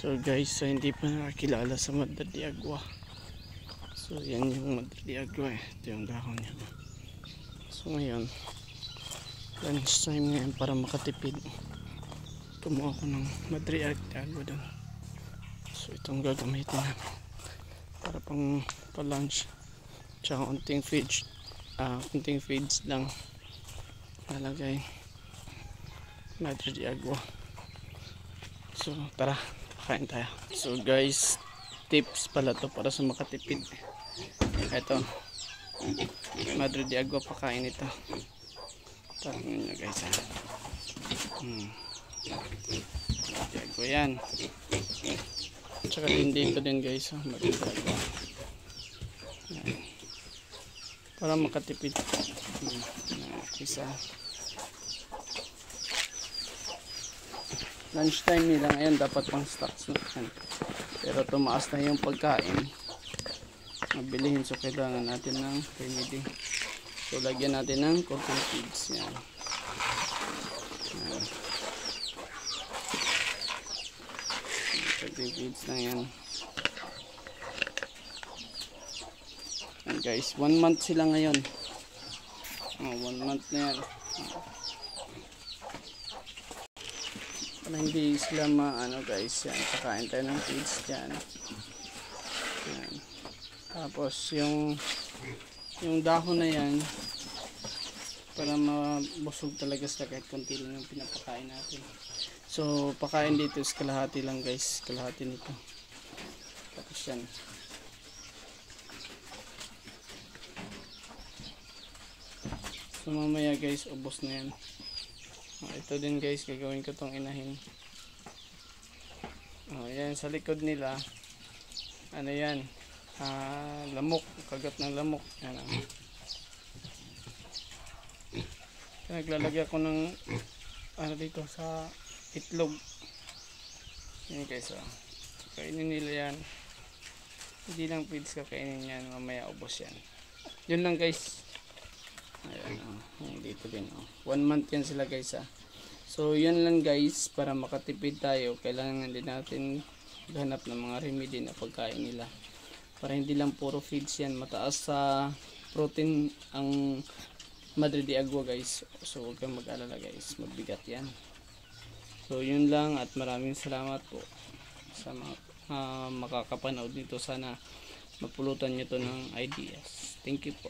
So guys, so hindi pa nakakilala sa Madre de Agua. So yan yung Madre de Agua Ito yung dahon niya. So ngayon, lunch time ngayon para makatipid. Kumuha ko ng Madre de Agua doon. So itong gagamitin namin para pang lunch. Tsaka kunting feeds lang nalagay. Madre de Agua. So tara, kain tayo. So guys, tips pala to para sa makatipid. Ito, Madre de Agua, pakain ito. Parang nyo guys ha. Madre de Agua yan. Tsaka din dito din guys ha, Madre de Agua. Yan. Para makatipid. Isa. Lunch time nila ngayon, dapat pang stocks na yan. Pero tumaas na yung pagkain, mabilihin, so kailangan natin ng remedy. So lagyan natin ng cotton feeds yan. Cotton feeds na yan. And guys, 1 month sila ngayon. 1 month na yan. Para hindi sila guys, yan, pakain tayo ng feeds dyan. Yan. Tapos yung dahon na yan, para mabusog talaga sila kahit konti lang yung pinapakain natin. So pakain dito is kalahati lang guys, kalahati nito. Tapos yan. So mamaya guys, ubos na yan. Ito din guys, gagawin ko tong inahin. Yan sa likod nila, ano yan, lamok, kagat ng lamok. Yan, naglalagay ako ng dito sa itlog. Yan guys, kainin nila yan. Hindi lang feeds kakainin yan, mamaya ubos yan. Yun lang guys. Ayan, dito din 1 month yan sila guys So yun lang guys, para makatipid tayo, kailangan din natin ganap ng mga remedy na pagkain nila, para hindi lang puro feeds yan. Mataas sa protein ang Madre de Agua guys, so huwag kang mag-alala guys, mabigat yan. So yun lang, at maraming salamat po sa mga makakapanood nito. Sana mapulutan nyo to ng ideas. Thank you po.